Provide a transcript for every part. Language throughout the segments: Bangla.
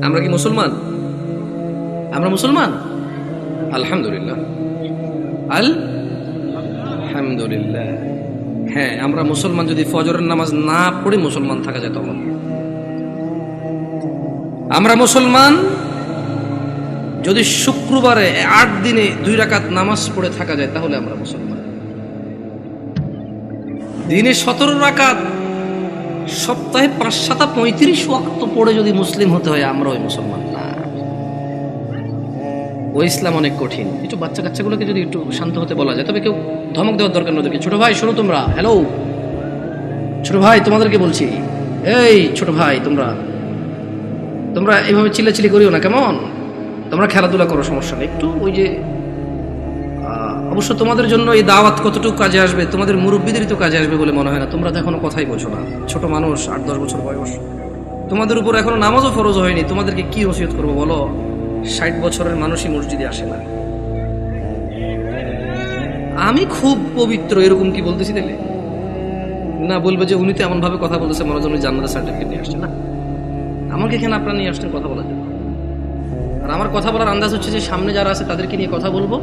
আমরা কি মুসলমান? আমরা মুসলমান আলহামদুলিল্লাহ, আলহামদুলিল্লাহ। হ্যাঁ, আমরা মুসলমান যদি ফজরের নামাজ না পড়ে মুসলমান থাকা যায় তখন আমরা মুসলমান। যদি শুক্রবারে 8 দিনে 2 রাকাত নামাজ পড়ে থাকা যায় তাহলে আমরা মুসলমান। দিনে 17 রাকাত, সপ্তাহে 5-7-35 ওয়াক্ত পড়ে যদি মুসলিম হতে হয় আমরা ওই মুসলমান না। ওই ইসলাম অনেক কঠিন। একটু বাচ্চা কাচ্চাগুলোকে যদি একটু শান্ত হতে বলা যায়, তবে কেউ ধমক দেওয়ার দরকার না ওদেরকে। ছোট ভাই শোনো, তোমরা হ্যালো, ছোট ভাই তোমাদেরকে বলছি, এই ছোট ভাই তোমরা এইভাবে চিল্লাচিল্লি করিও না, কেমন? তোমরা খেলাধুলা করো, সমস্যা নেই। একটু ওই যে অবশ্য তোমাদের জন্য এই দাওয়াত কতটুকু কাজে আসবে, তোমাদের মুরব্বীদেরই তো কাজে আসবে বলে মনে হয় না। তোমরা তো এখনো কথাই বোঝো না, ছোট মানুষ, 8-10 বছর বয়স। তোমাদের উপর এখনো নামাজও ফরজ হয়নি, তোমাদেরকে কি নসিহত করবো বলো? 60 বছরের মানুষই মসজিদে আসে না। আমি খুব পবিত্র এরকম কি বলতেছি তাহলে? না, বলবে যে উনি তো এমন ভাবে কথা বলতেছে মনে হয় উনি জান্নাতের সার্টিফিকেট নিয়ে আসছে। না, আমাকে এখানে আপনারা নিয়ে আসছেন কথা বলার জন্য। আর আমার কথা বলার আন্দাজ হচ্ছে যে সামনে যারা আছে তাদেরকে নিয়ে কথা বলবো।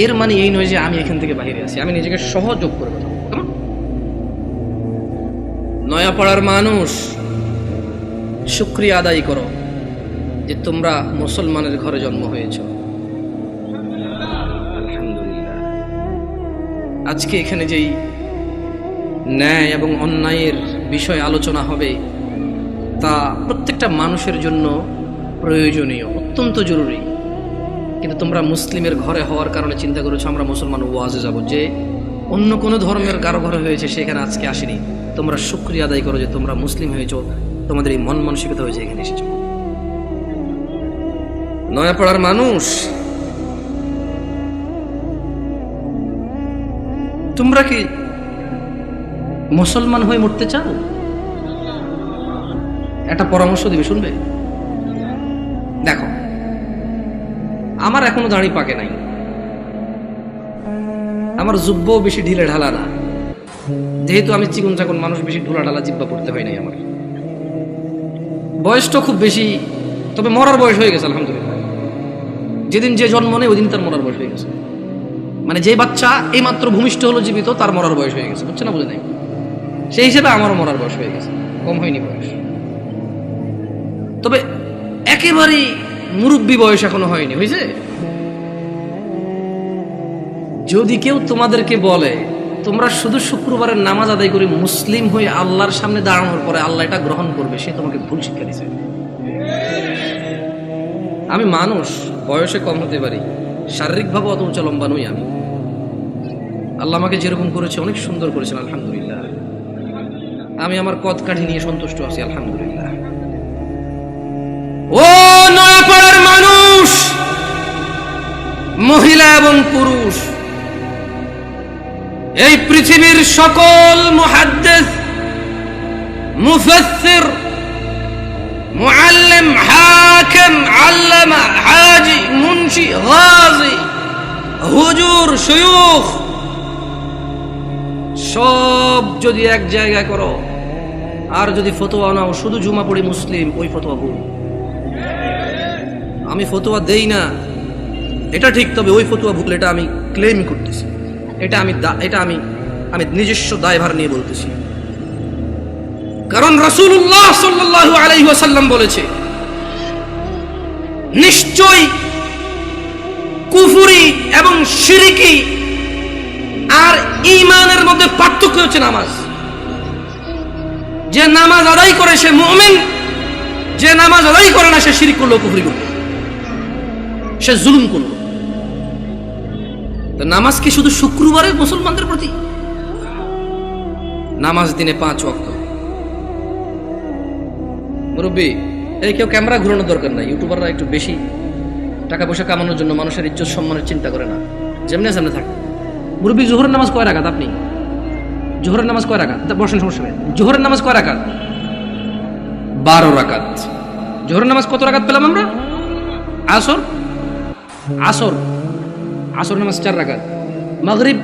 এর মানে এই নয় যে আমি এখান থেকে বাইরে আছি, আমি নিজেকে সহযোগ করে কথা বলবো। কেমন? নয়াপাড়ার মানুষ, শুকরিয়া আদায় করো যে তোমরা মুসলমানের ঘরে জন্ম হয়েছ। আলহামদুলিল্লাহ। আজকে এখানে যেই ন্যায় এবং অন্যায়ের বিষয় আলোচনা হবে তা প্রত্যেকটা মানুষের জন্য প্রয়োজনীয়, অত্যন্ত জরুরি। কিন্তু তোমরা মুসলিমের ঘরে হওয়ার কারণে চিন্তা করেছো আমরা মুসলমান ওয়াজে যাব, যে অন্য কোনো ধর্মের কারো ঘরে হয়েছে সেখানে আজকে আসেনি। তোমরা শুকরিয়া আদায় করো যে তোমরা মুসলিম হয়েছো, তোমাদের এই মন মানসিকতা হয়েছে এখানে এসেছো। নয়াপাড়ার মানুষ, তোমরা কি মুসলমান হয়ে মরতে চাও? একটা পরামর্শ দিবে, শুনবে? দেখো, আমার এখনো দাড়ি পাকে নাই, আমার জুব্বও বেশি ঢিলে ঢালা না, যেহেতু আমি চিকন চাকন মানুষ, বেশি ঢোলা ঢালা জিব্বা পড়তে হয় নাই। আমার বয়সটা খুব বেশি, তবে মরার বয়স হয়ে গেছে আলহামদুলিল্লাহ। যেদিন যে জন্ম নেই ওই দিন তার মরার বয়স হয়ে গেছে। মানে যে বাচ্চা এই মাত্র ভূমিষ্ঠ হলো জীবিত, তার মরার বয়স হয়ে গেছে, বুঝছে না? বুঝে নাই? সেই হিসেবে আমারও মরার বয়স হয়ে গেছে, কম হয়নি বয়স। তবে একেবারেই মুরব্বী বয়স এখনো হয়নি, হয়েছে। যদি কেউ তোমাদেরকে বলে তোমরা শুধু শুক্রবারের নামাজ আদায় করে মুসলিম হয়ে আল্লাহর সামনে দাঁড়ানোর পরে আল্লাহ এটা গ্রহণ করবে, সে তোমাকে ভুল শিক্ষা দিছে। আমি মানুষ, বয়সে কম হতে পারি, শারীরিকভাবে অত উঁচা লম্বা নই আমি। আল্লাহ আমাকে যেরকম করেছে অনেক সুন্দর করেছেন আলহামদুলিল্লাহ। আমি আমার কদ কাঠি নিয়ে সন্তুষ্ট আছি আলহামদুলিল্লাহ। ও নয়াপাড়ার মানুষ, মহিলা এবং পুরুষ, এই পৃথিবীর সকল মুহাদ্দিস, মুফাসসির, মুআল্লিম, হাকিম, আল্লামা, হাজি, মুন্সি, গাজী, হুজুর, শায়খ সব যদি এক জায়গায় করো আর যদি ফতোয়া নাও শুধু জুমা পড়ি মুসলিম, ওই ফতোয়া ভুল। আমি ফতোয়া দেই না এটা ঠিক, তবে ওই ফতোয়া ভুল, এটা আমি ক্লেম করতেছি, এটা আমি নিজস্ব দায়ভার নিয়ে বলতেছি। কারণ রাসূলুল্লাহ সাল্লাল্লাহু আলাইহি ওয়াসাল্লাম বলেছে, নিশ্চয়ই কুফরি এবং শিরকি আর ঈমানের মধ্যে পার্থক্য হচ্ছে নামাজ। যে নামাজ আদায় করে সে মুমিন, যে নামাজ আদায় করে না সে শিরক করলো, কুফরি করলো, সে জুলুম করলো। তো নামাজ কি শুধু শুক্রবারে মুসলমানদের প্রতি? নামাজ দিনে 5 ওয়াক্ত। মুরব্বী, এই কেউ ক্যামেরা ঘুরানোর দরকার নাই। ইউটিউবাররা একটু বেশি টাকা পয়সা কামানোর জন্য মানুষের ইজ্জত সম্মানের চিন্তা করে না, যেমনি সামনে থাকে। মুরব্বী, জোহরের নামাজ কয় রাকাত? আপনি জোহরের নামাজ কয় রাকাত? বসেন, সমস্যা নেই। জোহরের নামাজ কয় রাকাত? 12 রাকাত। জোহরের নামাজ কত রাকাত পেলাম আমরা? আসর নামাজ 4 রাকাত। মাগরিব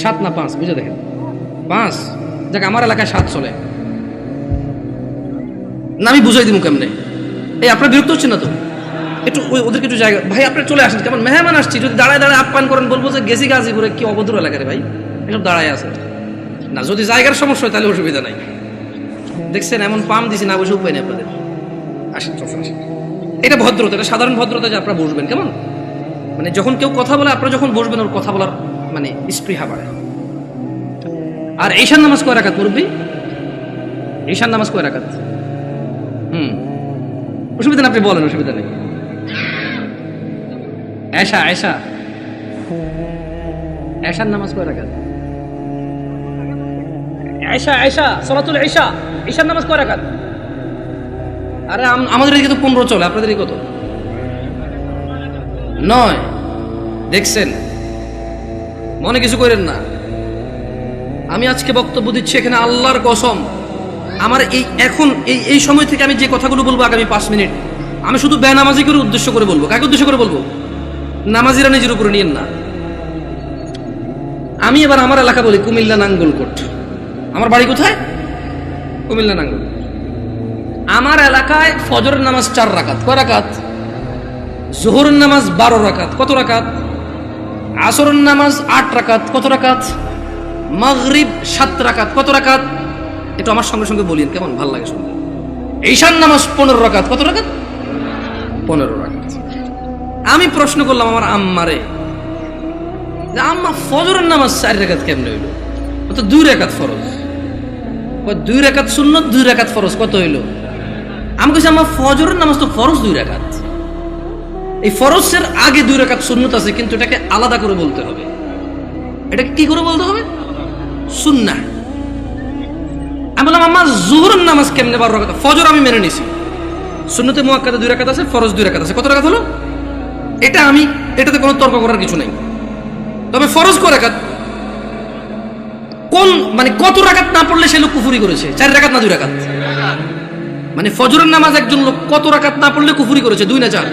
7 না 5? বুঝে দেখেন, 5। দেখ, আমার এলাকায় 7 চলে। না আমি বুঝাই দিব কেমনে? এই আপনার বিরক্ত হচ্ছে না তো? একটু ওদেরকে একটু জায়গা, ভাই আপনি চলে আসেন, কেমন মেহমান আসছি, যদি দাঁড়ায় দাঁড়ায় আপ্যায়ন করেন বলবো যে গেছি গাজীপুরে, কি অভদ্র এলাকা রে ভাই, এসব দাঁড়ায় আছে না। যদি জায়গার সমস্যা হয় তাহলে অসুবিধা নাই। দেখছেন এমন পাম দিছি না, বসে উপায় নেই আপনাদের। আসেন চলুন আসেন, এটা ভদ্রতা, এটা সাধারণ ভদ্রতা যে আপনারা বসবেন। কেমন মানে যখন কেউ কথা বলে আপনারা যখন বসবেন ওর কথা বলার মানে স্পৃহা বাড়ে। আর ঈশান নামাজ কয় রাকাত মুরব্বি? ঈশান নামাজ কয় রাকাত? অসুবিধা না, আপনি বলেন, অসুবিধা নেই। এশা এশা এশার নামাজ কয় রাকাত? এশা এশা সালাতুল ইশা, ঈশার নামাজ কয় রাকাত? আরে আমাদের এদিকে তো 15 চলে, আপনাদের কত? 9। দেখছেন, মনে কিছু করেন না। আমি আজকে বক্তব্য দিচ্ছি এখানে আল্লাহর কসম, আমার এই সময় থেকে আমি যে কথাগুলো বলবো আগামী 5 মিনিট, আমি শুধু বেনামাজি করে উদ্দেশ্য করে বলবো। কাকে উদ্দেশ্য করে বলবো? নামাজিরা নিজের উপরে নিয়েন না। আমি এবার আমার এলাকা বলি, কুমিল্লা নাঙ্গলকোট। আমার বাড়ি কোথায়? কুমিল্লা নাঙ্গলকোট। আমার এলাকায় ফজরের নামাজ 4 রাকাত। কয় রাকাত? জোহরের নামাজ 12 রাকাত। কত রাকাত? আসরের নামাজ 8 রাকাত। কত রাকাত? মাগরিব 7 রাকাত। কত রাকাত? একটু আমার সঙ্গে সঙ্গে বলিন, কেমন ভাল লাগে শুনতে। ঈশান নামাজ 15 রাকাত। কত রাকাত? 15 রাকাত। আমি প্রশ্ন করলাম আমার আম্মারে, যে আম্মা ফজরের নামাজ 4 রাকাত কেমনে হইল? তো 2 রাকাত ফরজ। 2 রাকাত সুন্নত, 2 রাকাত ফরজ, কত হইল? আমি কইছি আম্মা ফজরের নামাজ তো ফরজ 2 রাকাত, এই ফরজের আগে 2 রাকাত সুন্নত আছে, কিন্তু এটাকে আলাদা করে বলতে হবে। এটাকে কি করে বলতে হবে? সুন্নাহ। আমি বললাম আম্মা জোহরের নামাজ কেমনে 12 রাকাত? ফজর আমি মেনে নিছি, সুন্নতে মুআক্কাদা 2 রাকাত আছে, ফরজ 2 রাকাত আছে। কত রাকাত হলো? এটাতে কোনো তর্ক করার কিছু নাই। তবে ফরজ কয় রাকাত? কোন মানে কত রাকাত না পড়লে সে লোক কুফরি করেছে? 4 রাকাত না 2 রাকাত? মানে ফজরের নামাজ একজন লোক কত রাকাত না পড়লে কুফরি করেছে? 2 না 4?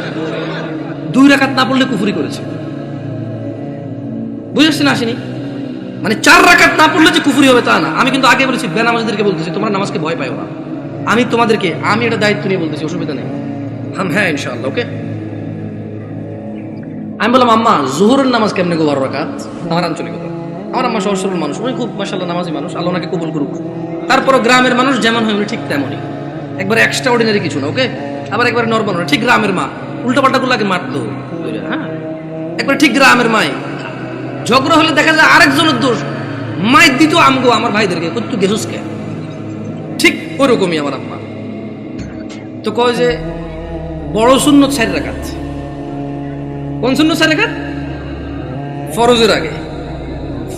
2 রাকাত না পড়লে কুফরি করেছে। বুঝেছেন? আসেনি মানে 4 রাকাত না পড়লে যে কুফরি হবে তা না। আমি কিন্তু আগে বলেছি, বেনামাজিদেরকে বলতেছি তোমরা নামাজকে ভয় পাও না। আমি এটা দায়িত্ব নিয়ে বলতেছি, অসুবিধা নেই। হ্যাঁ ইনশাআল্লাহ, ওকে। আমি বললাম আম্মা জোহরের নামাজ কেমনে গো 12 রাকাত? আমার আঞ্চলিকতা, আমার আম্মা সহজ সরল মানুষ, উনি খুব মাশাআল্লাহ নামাজি মানুষ, আল্লাহ ওনাকে কবুল করুক। তারপরও গ্রামের মানুষ যেমন হয় উনি ঠিক তেমনই, একবারে এক্সট্রা অর্ডিনারি কিছু না, ওকে। আবার একবারে নরমাল, ঠিক গ্রামের মা, উল্টাপাল্টা গুলাকে মারতো, হ্যাঁ একবার ঠিক গ্রামের মাই। ঝগড়া হলে দেখা যায় আরেকজনের দোষ, মায়ের দিত আমগো আমার ভাইদেরকে, তুই গেছুস কে, ঠিক ওরকমই আমার আম্মা। তো কয় যে বড় সুন্নত 4 রাকাত। কোন সুন্নত 4 রাকাত? ফরজের আগে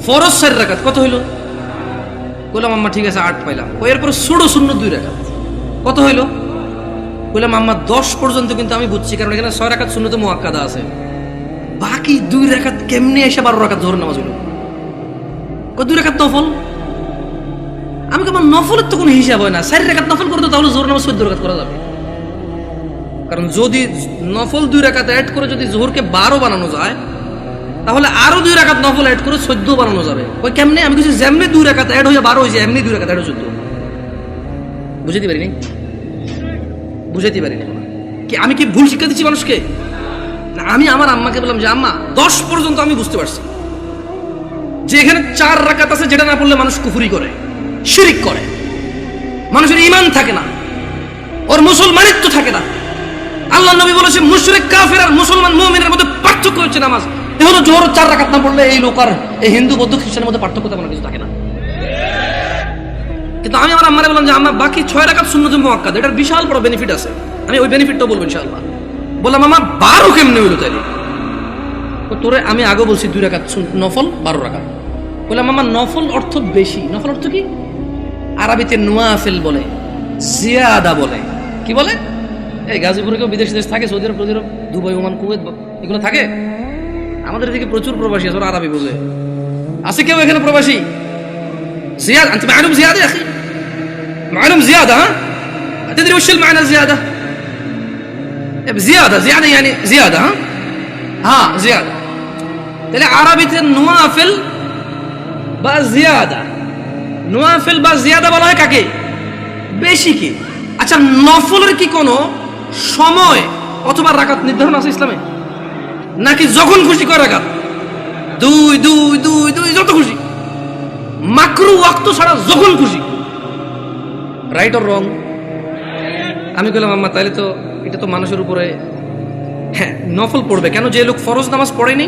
ফরজ 4 রাকাত। কত হইল? বললাম আম্মা ঠিক আছে 8 পাইলাম। এরপর ছোট সুন্নত 2 রাকাত। কত হইল? বললাম আম্মা 10 পর্যন্ত কিন্তু আমি বুঝছি, কারণ এখানে 6 রাকাত সুন্নতে মুআক্কাদা আছে, বাকি 2 রাকাত কেমনে এসে 12 রাকাত জোহরের নামাজ হইল? 2 রাকাত নফল। আমি আমার নফলের তো কোনো হিসাব হয় না, 4 রাকাত নফল করতে তাহলে জোহর নামাজ 14 রাকাত করা যাবে। কারণ যদি নফল 2 রাকাত অ্যাড করে যদি জোহরকে 12 বানানো যায়, তাহলে আরো 2 রাকাত নফল অ্যাড করে 14 বানানো যাবে। ওই কেমনে? আমি কিছু যেমনি 2 রাকাত অ্যাড হয়ে 12 হয়েছে, এমনি 2 রাকাত অ্যাড হয়ে 14। বুঝাইতে পারিনি কি? আমি কি ভুল শিক্ষা দিচ্ছি মানুষকে? না, আমি আমার আম্মাকে বললাম যে আম্মা 10 পর্যন্ত আমি বুঝতে পারছি যে এখানে 4 রাকাত আছে, যেটা না পড়লে মানুষ কুফরি করে, শিরিক করে, মানুষের ঈমান থাকে না, ওর মুসলমানিত্ব থাকে না। আল্লাহ নবী বলেছে মুশরিক কাফের আর মুসলমান মুমিনের মধ্যে পার্থক্য হচ্ছে নামাজ। এই হলো জোহর 4 রাকাত না পড়লে এই লোক আর এই হিন্দু বৌদ্ধ খ্রিস্টানের মধ্যে পার্থক্য তেমন কিছু থাকে না। কিন্তু আমি আমার আম্মারে বললাম যে আম্মা বাকি 6 রাকাত সুন্নতে মুআক্কাদা, এটার বিশাল বড় বেনিফিট আছে, আমি ওই বেনিফিটটাও বলবো ইনশাআল্লাহ। বললাম আম্মা 12 কেমনে হইলো তাইলে? তোরে আমি আগে বলছি 2 রাকাত নফল 12 রাকাত। বললাম আম্মা নফল অর্থ বেশি। নফল অর্থ কি? আরবিতে নওয়াফিল বলে, জিয়াদা বলে। কি বলে? এই গাজীপুরে কেউ বিদেশ দেশ থাকে, সৌদি আরব, দুবাই, ওমান, কুয়েত, এগুলো থাকে। আমাদের এদিকে প্রচুর প্রবাসী আছে, ওরা আরবি বোঝে। আছে কেউ এখানে প্রবাসী? زيادة أنت معلوم زيادة يا أخي، معلوم زيادة، ها تدري وش المعنى زيادة؟ زيادة يعني زيادة، ها زيادة. তাহলে আরবিতে নওয়াফিল বা জিয়াদা, নওয়াফিল বা জিয়াদা বলা হয় কাকে? বেশি কি? আচ্ছা, নফলের কি কোনো সময় অথবা রাকাত নির্ধারণ আছে ইসলামে, নাকি যখন খুশি কয় রাকাত? দুই দুই দুই দুই যত খুশি, মাকরু ওয়াক্ত ছাড়া যখন খুশি। Right or wrong? আমি বললাম আম্মা তাহলে তো এটা তো মানুষের উপরে, হ্যাঁ নফল পড়বে কেন? যে লোক ফরজ নামাজ পড়েনি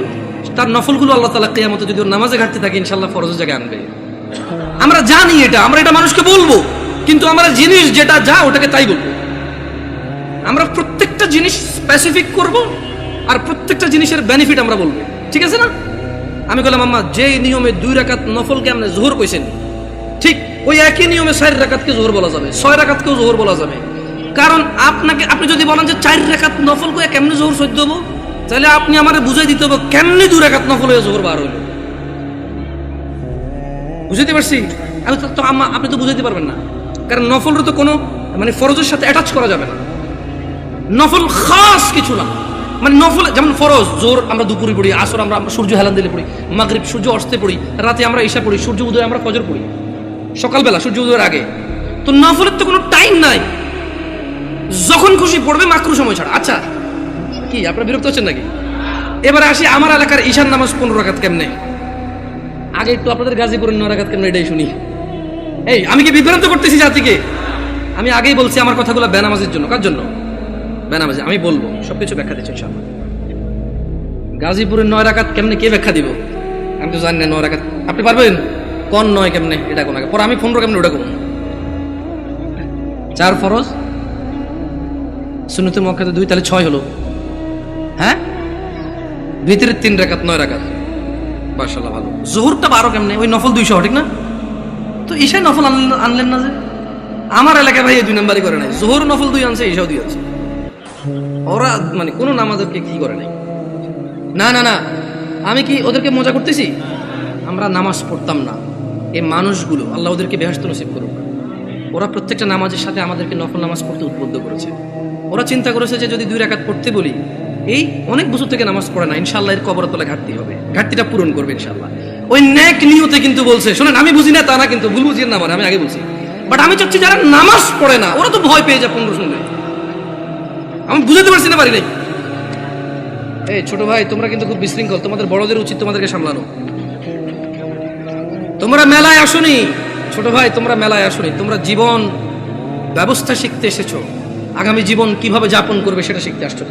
তার নফলগুলো আল্লাহ তাআলা কিয়ামতে যদি ওর নামাজে ঘাটতি থাকে ইনশাআল্লাহ ফরজের জায়গায় আনবে। আমরা জানি এটা, আমরা এটা মানুষকে বলবো, কিন্তু আমরা জিনিস যেটা যা ওটাকে তাই বলবো। আমরা প্রত্যেকটা জিনিস স্পেসিফিক করব আর প্রত্যেকটা জিনিসের বেনিফিট আমরা বলবো, ঠিক আছে না? আমি বললাম আম্মা যে নিয়মে 2 রাকাত নফলকে আপনি যোহর কইছেন, ঠিক ওই একই নিয়মে 4 রাকাতকে যোহর বলা যাবে, 6 রাকাতকেও যোহর বলা যাবে। কারণ আপনি যদি বলেন যে 4 রাকাত নফল করে কেমনে যোহর সহ্য হবো, তাহলে আপনি আমারে বুঝাই দিতে হবে কেমনে 2 রাকাত নফল হয়ে যোহর বার হইল। বুঝাইতে পারছি? আমি তো আম্মা আপনি তো বুঝাইতে পারবেন না, কারণ নফলের তো কোনো মানে ফরজের সাথে অ্যাটাচ করা যাবে না। নফল খাস কিছু না, মানে নফল যেমন ফরজ জোর আমরা দুপুরে পড়ি, আসর আমরা সূর্য হেলান দিলে পড়ি, মাগরিব সূর্য অস্তে পড়ি, রাতে আমরা ঈশা পড়ি, সূর্য উদয় আমরা ফজর পড়ি, সকালবেলা সূর্য উদয়ের আগে। তো নফলের তো কোনো টাইম নাই, যখন খুশি পড়বে মাকরু সময় ছাড়া। আচ্ছা কি আপনারা বিরক্ত হচ্ছেন নাকি? এবারে আসি আমার এলাকার ঈশার নামাজ 15 রাকাত কেমনে। আগে একটু আপনাদের গাজীপুরের 9 রাকাত কেমনে এটাই শুনি। এই আমি কি বিভ্রান্ত করতেছি জাতিকে? আমি আগেই বলছি আমার কথাগুলো বেনামাজের জন্য। কার জন্য? বেনামাজি। আমি বলবো সবকিছু ব্যাখ্যা দিচ্ছি ইনশাআল্লাহ। গাজীপুরের 9 রাকাত কেমনে কে ব্যাখ্যা দিব? আমি তো জানি না 9 রাকাত। আপনি পারবেন কোন 9 কেমনে এটা কোন আগে পরে আমি 15 কেমনে ওটা করব? 4 ফরজ সুন্নতে মুআক্কাদা 2 তাহলে 6 হলো। হ্যাঁ ভিতরে 3 রাকাত 9 রাকাত। মাশাআল্লাহ ভালো। যোহরটা 12 কেমনে? ওই নফল 200 ঠিক না? তো ঈশা নফল আনলেন না যে? আমার এলাকায় ভাই এই 2 নাম্বারই করে নাই। যোহর নফল 2 আনছে, ঈশাও 2 আনছে। ওরা মানে কোন নামাজকে কি করে নাই। না না না, আমি কি ওদেরকে মজা করতেছি? আমরা নামাজ পড়তাম না, এই মানুষগুলো আল্লাহ ওদেরকে বেহেশত নসিব করুক, ওরা প্রত্যেকটা নামাজের সাথে আমাদেরকে নফল নামাজ পড়তে উদ্বুদ্ধ করেছে। ওরা চিন্তা করেছে যে যদি 2 রাকাত পড়তে বলি, এই অনেক বছর থেকে নামাজ পড়ে না, ইনশাআল্লাহ এর কবরের তলায় ঘাটতি হবে, ঘাটতিটা পূরণ করবে ইনশাআল্লাহ। ওই নেক নিয়তে কিন্তু বলছে। শোনেন আমি বুঝি না তা না, কিন্তু ভুল বুঝিয়ে না, মানে আমি আগে বলছি, বাট আমি চাচ্ছি যারা নামাজ পড়ে না ওরা তো ভয় পেয়ে যায় 15 শুনলে। আমি বুঝাতে পারছি না, পারি নাই। এই ছোট ভাই তোমরা কিন্তু খুব বিশৃঙ্খল, তোমাদের বড়দের উচিত তোমাদেরকে সামলানো। তোমরা মেলায় আসোনি ছোট ভাই, তোমরা মেলায় আসোনি, তোমরা জীবন ব্যবস্থা শিখতে এসেছো, আগামী জীবন কিভাবে যাপন করবে সেটা শিখতে আসছো।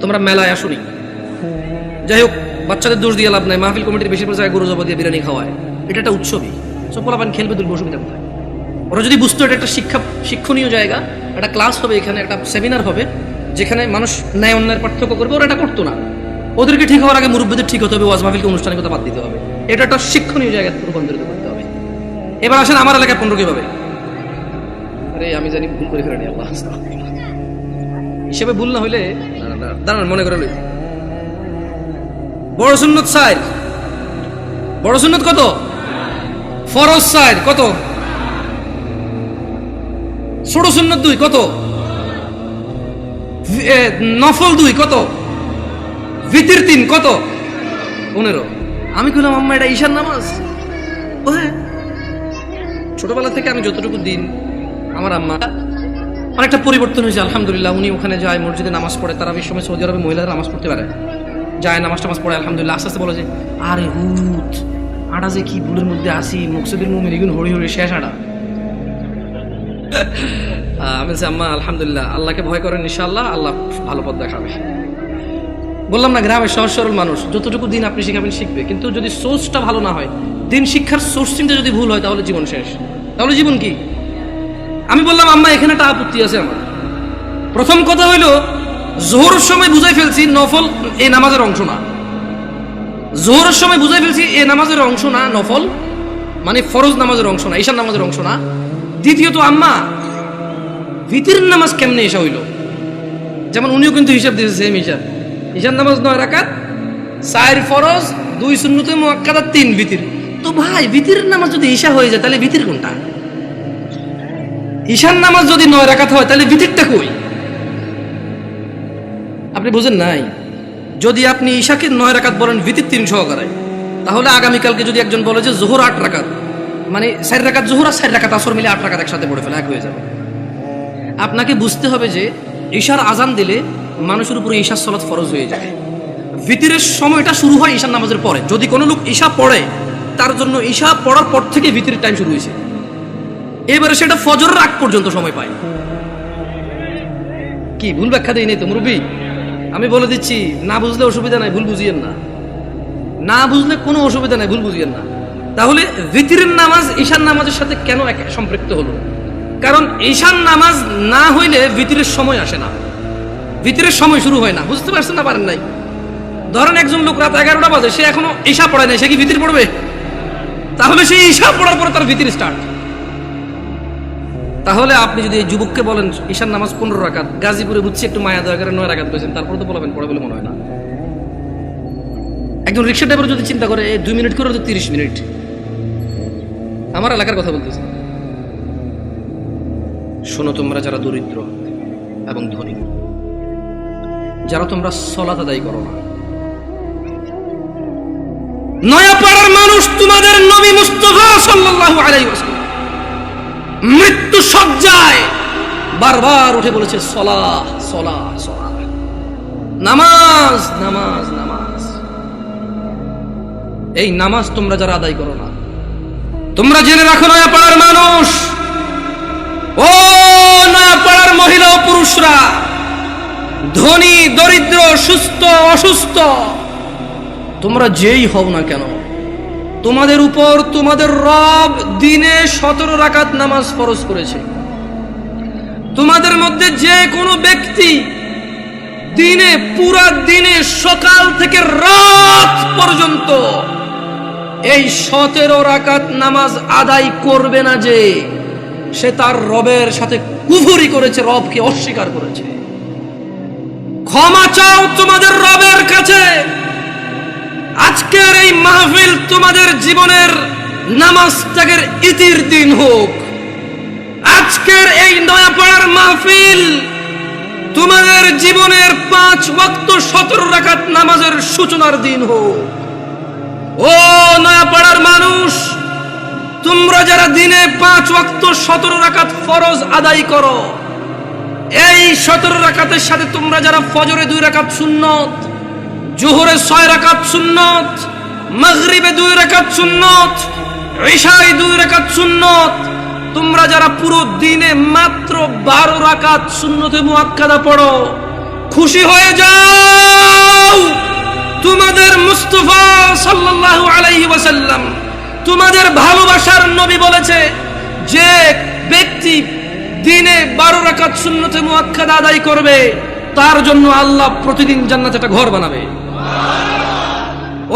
তোমরা মেলায় আসোনি। যাই হোক, বাচ্চাদের দোষ দিয়ে লাভ নাই। মাহফিল কমিটির বেশিরভাগ জায়গায় গরু জবা দিয়ে বিরিয়ানি খাওয়ায়, এটা একটা উৎসবই, সব পোলাপান খেলবে, দুর্গ অসুবিধা কোথায়? ওরা যদি বুঝতো এটা একটা শিক্ষণীয় জায়গা, একটা ক্লাস হবে এখানে, একটা সেমিনার হবে যেখানে মানুষ ন্যায় অন্যায়ের পার্থক্য করবে, ওরা এটা করতো না। ওদেরকে ঠিক হওয়ার আগে মুরব্বীদের ঠিক হতে হবে, ওয়াজ মাহফিলকে আনুষ্ঠানিকতা বাদ দিতে হবে, এটা একটা শিক্ষণীয় জায়গায় রূপান্তরিত করতে হবে। এবার আসেন আমার এলাকায় 15 কিভাবে? আরে আমি জানি ভুল করে ফেলেনি, আল্লাহ হিসেবে ভুল না হইলে দাঁড়ান মনে করে লই। বড় সুন্নত 4, বড় সুন্নত কত? ফরজ 4 কত? ছোট সুন্নত 2 কত? নফল 2 কত? ভিতর 3 কত? 15। আমি কইলাম আম্মা এটা ঈশার নামাজ? ও হ্যাঁ। ছোটবেলা থেকে আমি যতটুকু দিন, আমার আম্মা অনেকটা পরিবর্তন হয়েছে আলহামদুলিল্লাহ। উনি ওখানে যায়, মসজিদে নামাজ পড়ে, তারা এই সময় সৌদি আরবে মহিলারা নামাজ পড়তে পারে, যায় নামাজ টামাজ পড়ে আলহামদুলিল্লাহ। আস্তে আস্তে বলে যে আরে হুত আটা যে কি ভুলের মধ্যে আসি, মকসুদের মুমিন এগুন হরি হরি শেষ আটা। আমি বলছি আম্মা আলহামদুলিল্লাহ, আল্লাহকে ভয় করেন, ইনশাআল্লাহ আল্লাহ ভালো পথ দেখাবে। বললাম না, গ্রামের সহজ সরল মানুষ, যতটুকু দিন আপনি শিখাবেন শিখবে, কিন্তু যদি সোর্সটা ভালো না হয়, দিন শিক্ষার সোর্সিংটা যদি ভুল হয়, তাহলে জীবন শেষ। তাহলে জীবন কি? আমি বললাম আম্মা এখানে একটা আপত্তি আছে আমার। প্রথম কথা হইলো, জোহরের সময় বুঝাই ফেলছি নফল এই নামাজের অংশ না। জোহরের সময় বুঝাই ফেলছি এই নামাজের অংশ না, নফল মানে ফরজ নামাজের অংশ না, ঈশার নামাজের অংশ না। দ্বিতীয়ত আম্মা ভিতরের নামাজ কেমনে এসা হইল? যেমন উনিও কিন্তু হিসাব দিয়েছে সেম হিসাব। ঈশার নামাজ 9 রাকাত, 4 ফরজ, 2 সুন্নতে মুআক্কাদা, 3 ভিতর। তো ভাই ভিতরের নামাজ যদি ঈশা হয়ে যায় তাহলে ভিতর কোনটা? ঈশার নামাজ যদি 9 রাকাত হয় তাহলে ভিতরটা কই? আপনি বুঝেন নাই? যদি আপনি ঈশাকে 9 রাকাত বলেন ভিতর 3 সহকারে, তাহলে আগামীকালকে যদি একজন বলে যে জোহর 8 রাকাত, মানে 4 রাকাত জোহর আর 4 রাকাত আসর মিলে 8 রাকাত একসাথে পড়ে ফেলে, এক হয়ে যাবে। আপনাকে বুঝতে হবে যে ঈশার আজান দিলে মানুষের উপরে ঈশার সালাত ফরজ হয়ে যায়। ভিতরের সময়টা শুরু হয় ঈশার নামাজের পরে। যদি কোনো লোক ঈশা পড়ে, তার জন্য ঈশা পড়ার পর থেকে ভিতরের টাইম শুরু হয়েছে, এবারে সেটা ফজরের আগ পর্যন্ত সময় পায়। কি ভুল ব্যাখ্যা দেই নেই তো মুরব্বী? আমি বলে দিচ্ছি, না বুঝলে অসুবিধা নাই, ভুল বুঝিয়েন না। না বুঝলে কোনো অসুবিধা নাই, ভুল বুঝিয়েন না। তাহলে ভিতরের নামাজ ঈশার নামাজের সাথে কেন সম্পৃক্ত হলো? কারণ ঈশার নামাজ না হইলে ভিতরের সময় আসে না, ভিতরের সময় শুরু হয় না। বুঝতে পারছেন না পারেন নাই? ধরেন একজন লোক রাত 11টা বাজে, সে এখনো ঈশা পড়ায় নাই, সে কি ভিতর পড়বে? তাহলে সে ঈশা পড়ার পরে তার ভিতর স্টার্ট। তাহলে আপনি যদি এই যুবককে বলেন ঈশার নামাজ 15 রাকাত, গাজীপুরে বুঝছি একটু মায়া দয়া করে 9 রাকাত পেয়েছেন, তারপরে তো বলবেন পড়ে বলে মনে হয় না। একজন রিক্সা ড্রাইভার যদি চিন্তা করে 2 মিনিট করে তো 30 মিনিট। আমার এলাকার কথা বলতেছি। শোনো তোমরা যারা দরিদ্র এবং ধনী, যারা তোমরা সালাত আদায় করো না, নয়াপাড়ার মানুষ তোমাদের নবী মুস্তাফা সাল্লাল্লাহু আলাইহি ওয়াসাল্লাম মৃত্যু সজ্জায় বারবার উঠে বলেছে সালাহ সালাহ সালাহ, নামাজ নামাজ নামাজ। এই নামাজ তোমরা যারা আদায় করো না, তোমরা জেনে রাখো নয়াপাড়ার মানুষ, ও নয়াপাড়ার মহিলা ও পুরুষরা, ধনী দরিদ্র, সুস্থ অসুস্থ, তোমরা যেই হও না কেন, তোমাদের উপর তোমাদের রব দিনে 17 রাকাত নামাজ ফরজ করেছে। তোমাদের মধ্যে যে কোনো ব্যক্তি দিনে, পুরা দিনে সকাল থেকে রাত পর্যন্ত এই 17 রাকাত নামাজ আদায় করবে না, যে সে তার রবের সাথে কুফরি করেছে, রবকে অস্বীকার করেছে। ক্ষমা চাও তোমাদের রবের কাছে। আজকের এই মাহফিল তোমাদের জীবনের নামাজ ত্যাগের ইতির দিন হোক। আজকের এই নয়াপাড়ার মাহফিল তোমাদের জীবনের 5 ওয়াক্ত 17 রাকাত নামাজের সূচনার দিন হোক। ও নয়াপাড়ার মানুষ, তোমরা যারা দিনে 5 ওয়াক্ত 17 রাকাত ফরজ আদায় করো, এই 17 রাকাতের সাথে তোমরা যারা ফজরে 2 রাকাত সুন্নত, জোহরে 6 রাকাত সুন্নত, মাগরিবে 2 রাকাত সুন্নত, ইশায় 2 রাকাত সুন্নত, তোমরা যারা পুরো দিনে মাত্র 12 রাকাত সুন্নতে মুআক্কাদা পড়ো, খুশি হয়ে যাও। তোমাদের মুস্তাফা সাল্লাল্লাহু আলাইহি ওয়াসাল্লাম, তোমাদের ভালোবাসার নবী বলেছে, যে ব্যক্তি দিনে 12 রাকাত সুন্নতে মুআক্কাদা আদায় করবে, তার জন্য আল্লাহ প্রতিদিন জান্নাতে একটা ঘর বানাবে।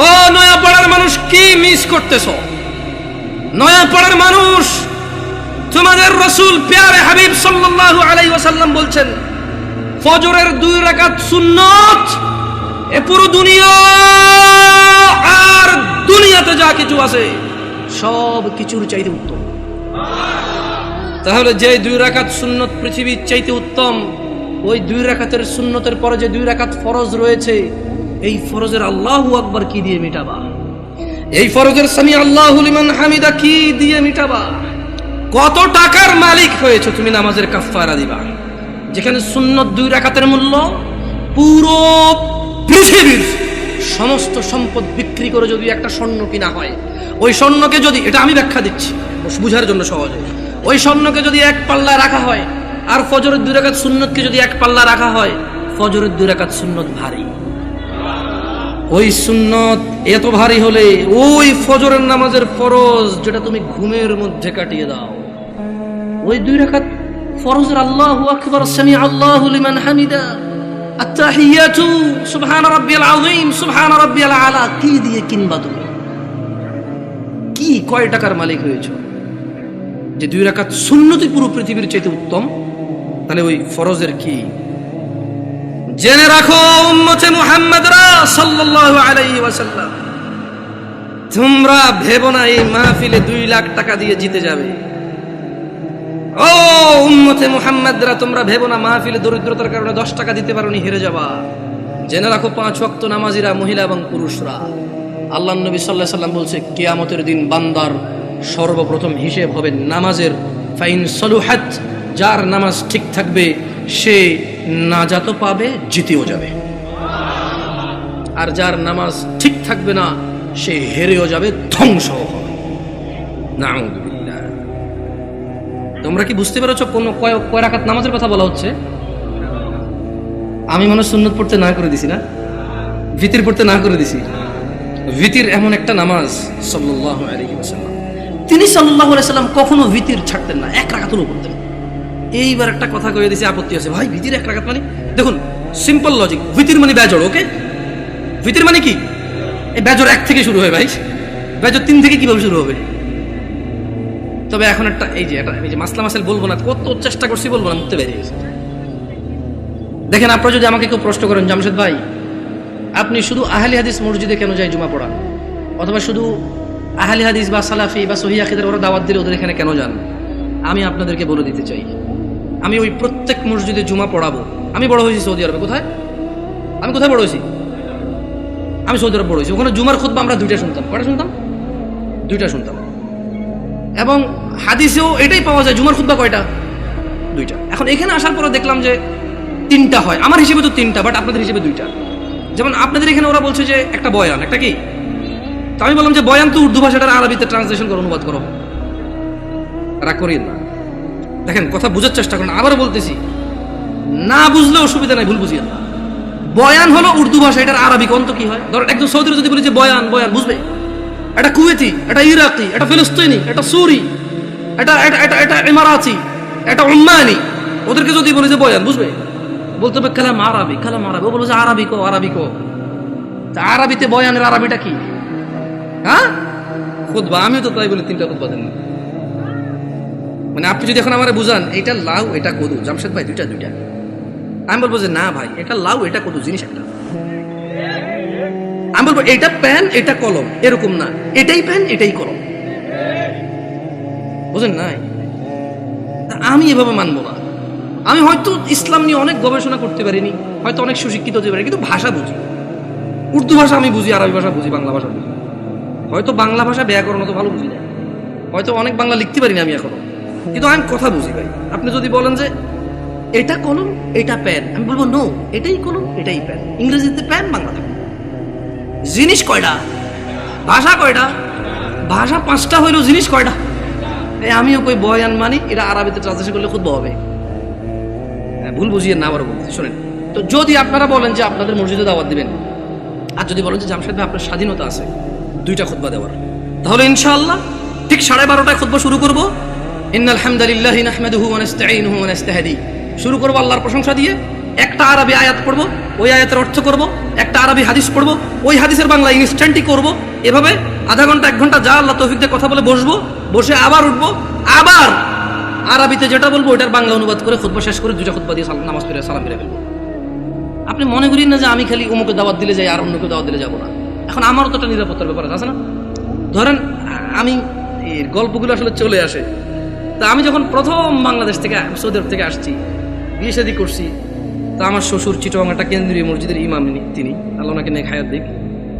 ও নয়াপাড়ার মানুষ, কি মিস করতেছো? নয়াপাড়ার মানুষ, তোমাদের রাসূল প্যারে হাবিব সাল্লাল্লাহু আলাইহি ওয়াসাল্লাম বলছেন, ফজরের 2 রাকাত সুন্নত এ পুরো দুনিয়া আর দুনিয়াতে যা কিছু আছে সব কিছুর চাইতে উত্তম। তাহলে যে 2 রাকাত সুন্নত পৃথিবীর চাইতে উত্তম, ওই 2 রাকাতের সুন্নতের পরে যে 2 রাকাত ফরজ রয়েছে, এই ফরজের আল্লাহু আকবার কি দিয়ে মিটাবা? এই ফরজের সামি আল্লাহু লিমান হামিদা কি দিয়ে মিটাবা? কত টাকার মালিক হয়েছে তুমি নামাজের কাফারা দিবা, যেখানে সুন্নত 2 রাকাতের মূল্য পুরো পৃথিবীর সমস্ত সম্পদ বিক্রি করে যদি একটা স্বর্ণ কিনা হয়, ওই স্বর্ণকে যদি, এটা আমি ব্যাখ্যা দিচ্ছি বুঝার জন্য সহজে, ওই স্বর্ণকে যদি 1 পাল্লা রাখা হয়, আর ফজরের 2 রাকাত সুন্নতকে যদি 1 পাল্লা রাখা হয়, ফজরের 2 রাকাত সুন্নত ভারী। ওই সুন্নত এত ভারী হলে ওই ফজরের নামাজের ফরজ যেটা তুমি ঘুমের মধ্যে কাটিয়ে দাও, ওই 2 রাকাত ফরজের আল্লাহু আকবার, সামি আল্লাহু লিমান হামিদা, আত-তাহিয়াতু সুবহান রাব্বিয়াল আযীম, সুবহান রাব্বিয়াল আলা কি দিয়ে কিনবা? তুমি কি কয় টাকার মালিক হয়েছো যে 2 রাকাত সুন্নতই পুরো পৃথিবীর চাইতে উত্তম? তাহলে ওই ফরজের কি? জেনে রাখো উম্মতে মুহাম্মাদরা সাল্লাল্লাহু আলাইহি ওয়াসাল্লাম, তোমরা ভেবো না এই মাহফিলে 2 লাখ টাকা দিয়ে জিতে যাবে। ও উম্মতে মুহাম্মাদরা, তোমরা ভেবো না মাহফিলে দরিদ্রতার কারণে 10 টাকা দিতে পারোনি হেরে যাবা। জেনে রাখো 5 ওয়াক্ত নামাজিরা, মহিলা এবং পুরুষরা, আল্লাহর নবী সাল্লাল্লাহু আলাইহি ওয়াসাল্লাম বলছে, কিয়ামতের দিন বান্দার সর্বপ্রথম হিসেব হবে নামাজের। ফাইন সলুহাত যার নামাজ ঠিক থাকবে সে নাজাতও পাবে, জিতেও যাবে। আর যার নামাজ ঠিক থাকবে না সে হেরেও যাবে, ধ্বংস হবে। নাউযুবিল্লাহ। তোমরা কি বুঝতে পেরেছো কোন কয় রাকাত নামাজের কথা বলা হচ্ছে? আমি মনে সুন্নত পড়তে না করে দিছি না, ভিতির পড়তে না করে দিছি। ভিতির এমন একটা নামাজ, সাল্লাল্লাহু আলাইহি ওয়াসাল্লাম, তিনি সাল্লাল্লাহু আলাইহি ওয়াসাল্লাম কখনো ভিতির ছাড়তেন না, এক রাকাতও পড়তেন। এইবার একটা কথা কয়ে দিছি, আপত্তি আছে ভাই, ভিতির এক রাকাত মানে? দেখুন সিম্পল লজিক, ভিতির মানে বেজড়, ওকে? ভিতির মানে কি? এই বেজড় 1 থেকে শুরু হয় ভাই, বেজড় 3 থেকে কিভাবে শুরু হবে? তবে এখন একটা এই যে মাসলা মাসাইল বলবো না, কত চেষ্টা করছি বলবো না, মুখতে বেরিয়ে গেছে। দেখেন, আপনারা যদি আমাকে কেউ প্রশ্ন করেন, জামশেদ ভাই আপনি শুধু আহলি হাদিস মসজিদে কেন যায় জুমা পড়া, অথবা শুধু আহলি হাদিস বা সালাফি বা সহিহ আকীদার ওরা দাওয়াত দিলে ওদের এখানে কেন যান, আমি আপনাদেরকে বলে দিতে চাই, আমি ওই প্রত্যেক মসজিদে জুমা পড়াবো। আমি বড় হয়েছি সৌদি আরবে। কোথায়? আমি কোথায় বড় হয়েছি? আমি সৌদি আরব বড় হয়েছি। ওখানে জুমার খুতবা আমরা 2টা শুনতাম। কয়টা শুনতাম? 2টা শুনতাম। এবং হাদিসেও এটাই পাওয়া যায়, জুমার খুতবা কয়টা? 2টা। এখন এখানে আসার পরে দেখলাম যে 3টা হয়। আমার হিসেবে তো 3টা, বাট আপনাদের হিসেবে 2টা। যেমন আপনাদের এখানে ওরা বলছে যে একটা বয়ান, একটা কি? তো আমি বললাম যে বয়ান তো উর্দু ভাষাটার আরবিতে ট্রান্সলেশন করো, অনুবাদ করো। রাগ করিয়েন না, দেখেন কথা বোঝার চেষ্টা করুন। আবার বলতেছি, না বুঝলে অসুবিধা নাই, ভুল বুঝিয়েন না। বয়ান হলো উর্দু ভাষা, এটার আরবি কোন তো কি হয়? ধর একজন সৌদির যদি বলি যে বয়ান, বয়ান বুঝবে? এটা কুয়েতি, এটা ইরাকি, এটা ফিলিস্তিনি, এটা সুরি, এটা এটা এটা এটা ইমারাতি, এটা উম্মানি, ওদেরকে যদি বলি যে বয়ান, বুঝবে? বলতে হবে কালাম আরবি, কালাম আরবি। ও বলবে যে আরবি কো, আরবি কো। তা আরবিতে বয়ানের আরবিটা কি? হ্যাঁ, খুতবা। আমিও তো তাই বলি 3টা খুতবা দেন না। মানে আপনি যদি এখন আমারে বুঝান এটা লাউ এটা কদু, জামশেদ ভাই 2টা 2টা, আমি বলবো যে না ভাই, এটা লাউ এটা কদু, জিনিস একটা। আমি বলবো এটা পেন এটা কলম, এরকম না, এটাই পেন এটাই কলম, বুঝেন নাই? আমি এভাবে মানবো না। আমি হয়তো ইসলাম নিয়ে অনেক গবেষণা করতে পারিনি, হয়তো অনেক সুশিক্ষিত হতে পারি, কিন্তু ভাষা বুঝি। উর্দু ভাষা আমি বুঝি, আরবি ভাষা বুঝি, বাংলা ভাষা বুঝি। হয়তো বাংলা ভাষা ব্যাকরণ তো ভালো বুঝি না, হয়তো অনেক বাংলা লিখতে পারি না আমি এখনো, কিন্তু আমি কথা বুঝি ভাই। আপনি যদি বলেন যে এটা কলম এটা পেন, আমি বলবো নো, এটাই কলম এটাই পেন। ইংরেজিতে পেন, বাংলাতে পেন। জিনিস কয়টা? ভাষা কয়টা? ভাষা 5টা হইলেও জিনিস কয়টা? আমিও কই বয়ান মানি, এটা আরবিতে ট্রান্সলেশন করলে খুব হবে। ভুল বুঝিয়ে না, আবার বলতে শোনেন। তো যদি আপনারা বলেন যে আপনাদের মসজিদে দাওয়াত দিবেন, আর যদি বলেন যে জামশেদ ভাই আপনার স্বাধীনতা আছে 2টা খুতবা দেওয়ার, তাহলে ইনশাআল্লাহ ঠিক 12:30টায় খুতবা শুরু করব। ইন্নাল হামদালিল্লাহি নাহমাদুহু ওয়া নাস্তাঈনুহু ওয়া নাস্তাহদি, শুরু করব আল্লাহর প্রশংসা দিয়ে। একটা আরবি আয়াত পড়ব, ওই আয়াতের অর্থ করব। একটা আরবি হাদিস পড়ব, ওই হাদিসের বাংলা ইনস্ট্যান্টই করব। এভাবে আধা ঘন্টা 1 ঘন্টা যা আল্লাহ তৌফিক দিয়ে কথা বলে বসবো, বসে আবার উঠবো, আবার আরবিতে যেটা বলবো ওটার বাংলা অনুবাদ করে খুতবা শেষ করে 2টা খুতবা দিয়ে নামাজ পড়ে সালাম ফিরে ফেলবো। আপনি মনে করেন না যে আমি খালি অমুকে দাওয়াত দিলে যাই আর অন্যকে দাওয়াত দিলে যাবো না। এখন আমারও তো একটা নিরাপত্তার ব্যাপার আছে না? ধরেন আমি এর গল্পগুলো আসলে চলে আসে। তা আমি যখন প্রথম বাংলাদেশ থেকে সৌদি আরব থেকে আসছি, বিয়ে শাদী করছি, তা আমার শ্বশুর চিটং একটা কেন্দ্রীয় মসজিদের ইমাম, তিনি আল্লাহ ওনাকে নেক হায়াত দিক,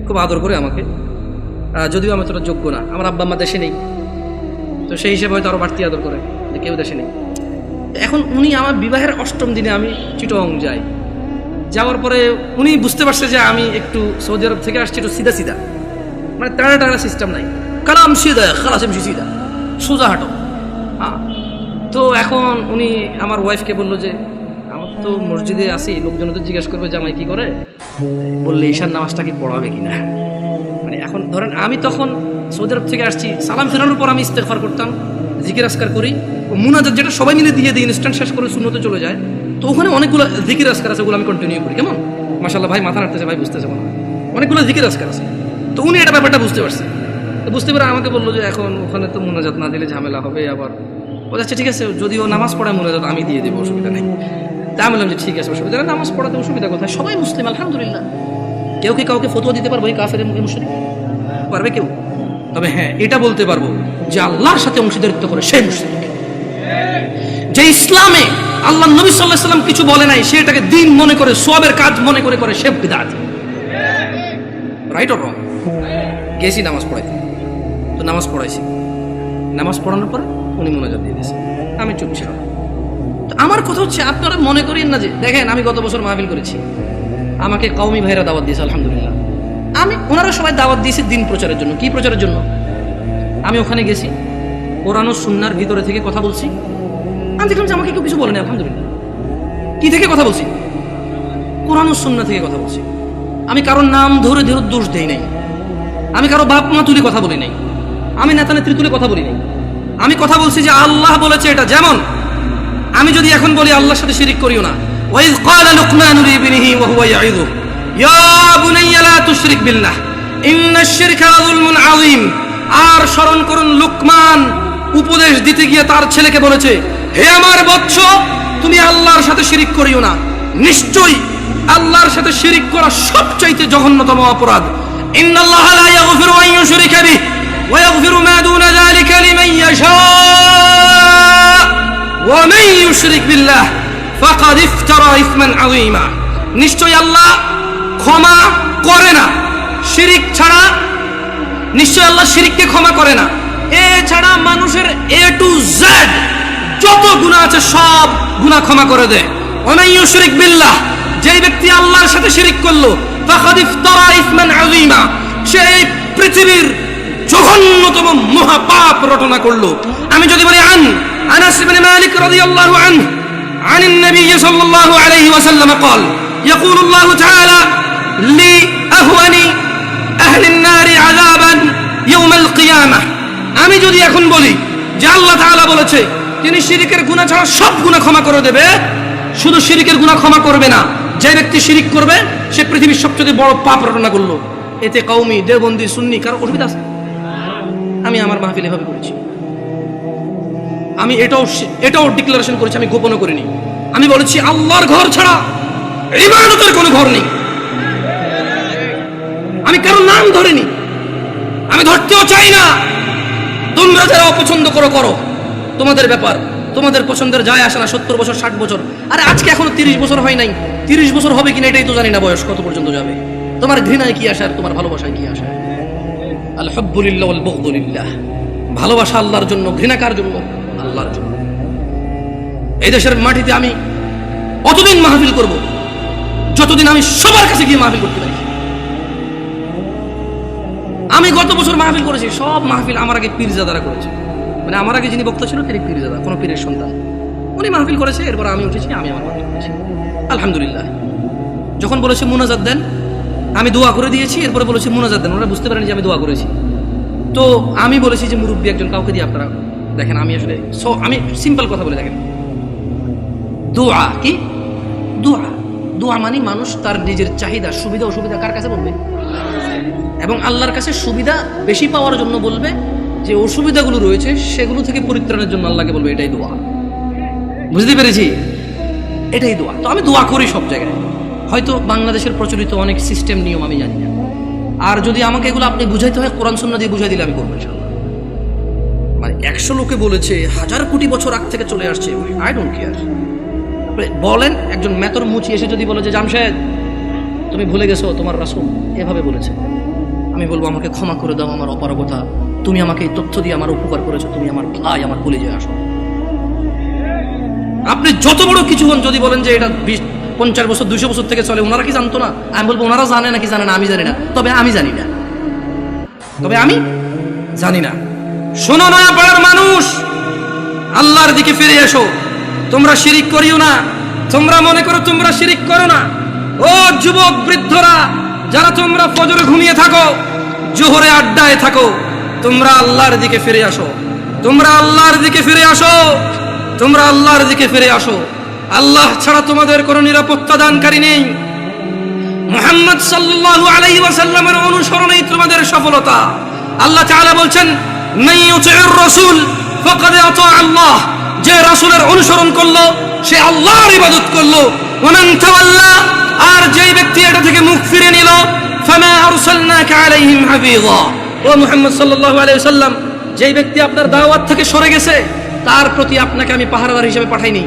খুব আদর করে আমাকে। যদিও আমি তোরা যোগ্য না, আমার আব্বা আম্মা দেশে নেই, তো সেই হিসেবে হয়তো আরো বাড়তি আদর করে যে কেউ দেশে নেই। এখন উনি আমার বিবাহের 8ম দিনে আমি চিটং যাই, যাওয়ার পরে উনি বুঝতে পারছে যে আমি একটু সৌদি আরব থেকে আসছি একটু সিধা সিধা, মানে টানা টানা সিস্টেম নাই, কালাম সিধা খালাস এমসি সিধা, সোজা হাঁটো। হ্যাঁ, তো এখন উনি আমার ওয়াইফকে বললো যে আমার তো মসজিদে আসি, লোকজন তো জিজ্ঞেস করবে জামাই কি করে, বললে ঈশার নামাজটা কি পড়াবে কিনা। মানে এখন ধরেন আমি তখন সৌদি আরব থেকে আসছি, সালাম ফেরানোর পর আমি ইস্তেগফার করতাম, জিকির আসকার করি, মুনাজাত যেটা সবাই মিলে দিয়ে দিই, ইনস্ট্যান্ট শেষ করে সুন্নতে চলে যায়। তো ওখানে অনেকগুলো জিকির আসকার আছে, ওগুলো আমি কন্টিনিউ করি। কেমন মাশাআল্লাহ, ভাই মাথা নাড়তেছে, ভাই বুঝতেছে মনে হয়, অনেকগুলো জিকির আসকার আছে। তো উনি এটা ব্যাপারটা বুঝতে পারছে, তো বুঝতে পারে আমাকে বললো যে এখন ওখানে তো মুনাজাত না দিলে ঝামেলা হবে। আবার ও যাচ্ছে, ঠিক আছে যদি ও নামাজ পড়ায় মুনাজাত আমি দিয়ে দেবো, অসুবিধা নেই। তা আমি বললাম যে ঠিক আছে, অসুবিধা নেই, নামাজ পড়াতে অসুবিধা কোথায়, সবাই মুসলিম আলহামদুলিল্লাহ। কেউ কি কাউকে ফতোয়া দিতে পারবো এই কাফের মুশরিক? পারবে কেউ? তবে হ্যাঁ এটা বলতে পারবো যে আল্লাহর সাথে অংশীদারিত্ব করে সেই মুশরিক। যে ইসলামে আল্লাহ নবী সাল্লাল্লাহু আলাইহি ওয়াসাল্লাম কিছু বলে নাই, সেটাকে দিন মনে করে, সওয়াবের কাজ মনে করে করে সে বিদআত। Right or wrong? গেছি নামাজ পড়াইতে, তো নামাজ পড়াইছি, নামাজ পড়ানোর পর উনি মুনাজাত দিয়ে দিয়েছে, আমি চুপ ছিলাম। আমার কথা হচ্ছে আপনারা মনে করেন না যে দেখেন আমি গত বছর মাহফিল করেছি, আমাকে কওমি ভাইরা দাওয়াত দিয়েছে, আলহামদুলিল্লাহ। ওনারা সবাই দাওয়াত দিয়েছে দিন প্রচারের জন্য। কি প্রচারের জন্য? আমি ওখানে গেছি, কোরআন ও সুন্নাহর ভিতরে থেকে কথা বলছি। আমি দেখলাম যে আমাকে কেউ কিছু বলেনি, আলহামদুলিল্লাহ। কি থেকে কথা বলছি? কোরআন ও সুন্নাহ থেকে কথা বলছি। আমি কারোর নাম ধরে ধরে দোষ দেই নাই, আমি কারো বাপ মা তুলে কথা বলি নাই, আমি নেতা নেত্রী তুলে কথা বলি নাই। আমি কথা বলছি যে আল্লাহ বলেছে এটা। যেমন আমি যদি এখন বলি আল্লাহর সাথে শিরিক করিও না, ওয়াইজ ক্বালা লুকমানু লিবনিহি ওয়া হুয়া ইয়াইযু ইয়া বুনাইয়া লা তুশরিক বিল্লাহ ইন্নাশ শিরকা যুলমুন আযীম। আর স্মরণ করুন, লুকমান উপদেশ দিতে গিয়ে তার ছেলেকে বলেছে, হে আমার বৎস, তুমি আল্লাহর সাথে শিরিক করিও না। নিশ্চয়ই আল্লাহর সাথে শিরিক করা সবচাইতে জঘন্যতম অপরাধ। ইন্নাল্লাহা লা ইয়াগফিরু আন ইউশরিকা বিহি ওয়া ইয়াগফিরু মা দুনা যালিকা লিমান ইয়াশা ওয়া মান ইউশরিক বিল্লাহ ফাকাদ ইফতারা ইসমান আযীমা। নিশ্চয়ই আল্লাহ ক্ষমা করে না শিরিক ছাড়া। নিশ্চয় আল্লাহ শিরিককে ক্ষমা করে না। এছাড়া মানুষের এ টু জেড যত গুনাহ আছে সব গুনাহ ক্ষমা করে দেয়। ওয়া মান ইউশরিক বিল্লাহ, যেই ব্যক্তি আল্লাহর সাথে শিরিক করলো, ফাকাদ ইফতারা ইসমান আযীমা, সে পৃথিবীর জঘন্যতম মহাপাপ রটনা করলো। আমি যদি বলি আনাস ইবনে মালিক রাদিয়াল্লাহু আনহু عن النبي صلى الله عليه وسلم قال يقول الله تعالى لأهون أهل النار عذابا يوم القيامة। আমি যদি এখন বলি যে আল্লাহ তাআলা বলেছে তিনি শিরকের গুনাহ ছাড়া সব গুনাহ ক্ষমা করে দেবে, শুধু শিরকের গুনাহ ক্ষমা করবে না, যে ব্যক্তি শিরিক করবে সে পৃথিবীর সবচেয়ে বড় পাপ রটনা করলো। এতে কওমি, দেওবন্দি, সুন্নি কারো অসুবিধা আছে? আমি আমার মাহফিল এভাবে করেছি। আমি এটাও ডিক্লারেশন করেছি, আমি গোপন করিনি। আমি বলেছি আল্লাহর ঘর ছাড়া ইবাদতের কোনো ঘর নেই। আমি কারো নাম ধরিনি, আমি ধরতেও চাই না। তোমরা যারা অপছন্দ করো, তোমাদের ব্যাপার, তোমাদের পছন্দের যায় আসে না। 70 বছর 60 বছর, আরে আজকে এখনো 30 বছর হয় নাই। 30 বছর হবে কিনা এটাই তো জানি না, বয়স কত পর্যন্ত যাবে। তোমার ঘৃণায় কি আসে আর তোমার ভালোবাসায় কি আসে? আল হুব্বু লিল্লাহ ওয়াল বুগদু লিল্লাহ। ভালোবাসা আল্লাহর জন্য, ঘৃণা কার জন্য? আল্লাহর জন্য। এই দেশের মাটিতে আমি অতদিন মাহফিল করব যতদিন আমি সবার কাছে গিয়ে মাহফিল করতে পারি। আমি গত বছর মাহফিল করেছি, সব মাহফিল আমার আগে পীরজাদারা করেছে। মানে আমার আগে যিনি বক্তা ছিল তিনি পীরজাদা, কোনো পীরের সন্তান, উনি মাহফিল করেছে। এরপর আমি উঠেছি, আমি আমার মাহফিল করেছি, আলহামদুলিল্লাহ। যখন বলেছে মুনাজাত দেন, আমি দোয়া করে দিয়েছি। এরপরে বলেছে মুনাজাত দেন, ওরা বুঝতে পারেনি যে আমি দোয়া করেছি। তো আমি বলেছি যে মুরব্বী একজন কাউকে দিয়ে আপনারা দেখেন। আমি আসলে আমি সিম্পল কথা বলে দেখেন, দোয়া কি? দোয়া মানে মানুষ তার নিজের চাহিদা, সুবিধা অসুবিধা কার কাছে বলবে? এবং আল্লাহর কাছে সুবিধা বেশি পাওয়ার জন্য বলবে, যে অসুবিধাগুলো রয়েছে সেগুলো থেকে পরিত্রাণের জন্য আল্লাহকে বলবে। এটাই দোয়া। বুঝতে পেরেছি? এটাই দোয়া। তো আমি দোয়া করি সব জায়গায়। হয়তো বাংলাদেশের প্রচলিত অনেক সিস্টেম নিয়ম আমি জানি না, আর যদি আমাকে এগুলো আপনি বুঝাইতে হয় কোরআন সুন্নাহ দিয়ে বুঝাই দিলে আমি করবো ইনশাআল্লাহ। মানে 100 লোকে বলেছে, 1000 কোটি বছর আগ থেকে চলে আসছে, আই ডোন্ট কেয়ার। বলেন একজন মেতর মুচি এসে যদি বলে যে জামশেদ তুমি ভুলে গেছো তোমার রাসূল এভাবে বলেছে, আমি বলবো আমাকে ক্ষমা করে দাও, আমার অপারগতা, তুমি আমাকে এই তথ্য দিয়ে আমার উপকার করেছো, তুমি আমার ভাই, আমার কলিজায় আসো। আপনি যত বড় কিছু হন, যদি বলেন যে এটা 50 বছর 200 বছর থেকে চলে, ওনারা কি জানতো না? আমি বলবো ওনারা জানে নাকি জানে না আমি জানি না, তবে আমি জানি না। শোনো না পাড়ার মানুষ, আল্লাহর দিকে ফিরে এসো। তোমরা শিরিক করিও না। তোমরা মনে করো তোমরা শিরিক করো না। ও যুবক বৃদ্ধরা, যারা তোমরা ফজরে ঘুমিয়ে থাকো, জোহরে আড্ডায় থাকো, তোমরা আল্লাহর দিকে ফিরে আসো। আল্লাহ ছাড়া তোমাদের কোনো নিরাপত্তা দানকারী নেই। মুহাম্মদ সাল্লাল্লাহু আলাইহি ওয়াসাল্লামের অনুসরণেই তোমাদের সফলতা। আল্লাহ তাআলা বলছেন, মান ইউতি'র রাসূল ফাকাদ আতা আল্লাহ। যে রাসূলের অনুসরণ করলো সে আল্লাহর ইবাদত করলো। ওয়া মান তাওয়াল্লা, আর যেই ব্যক্তি এটা থেকে মুখ ফিরে নিল, ফামা আরসালনাকা আলাইহিম হাফিযা। ও মুহাম্মদ সাল্লাল্লাহু আলাইহি ওয়াসাল্লাম, যেই ব্যক্তি আপনার দাওয়াত থেকে সরে গেছে তার প্রতি আপনাকে আমি পাহারাদার হিসেবে পাঠাইনি,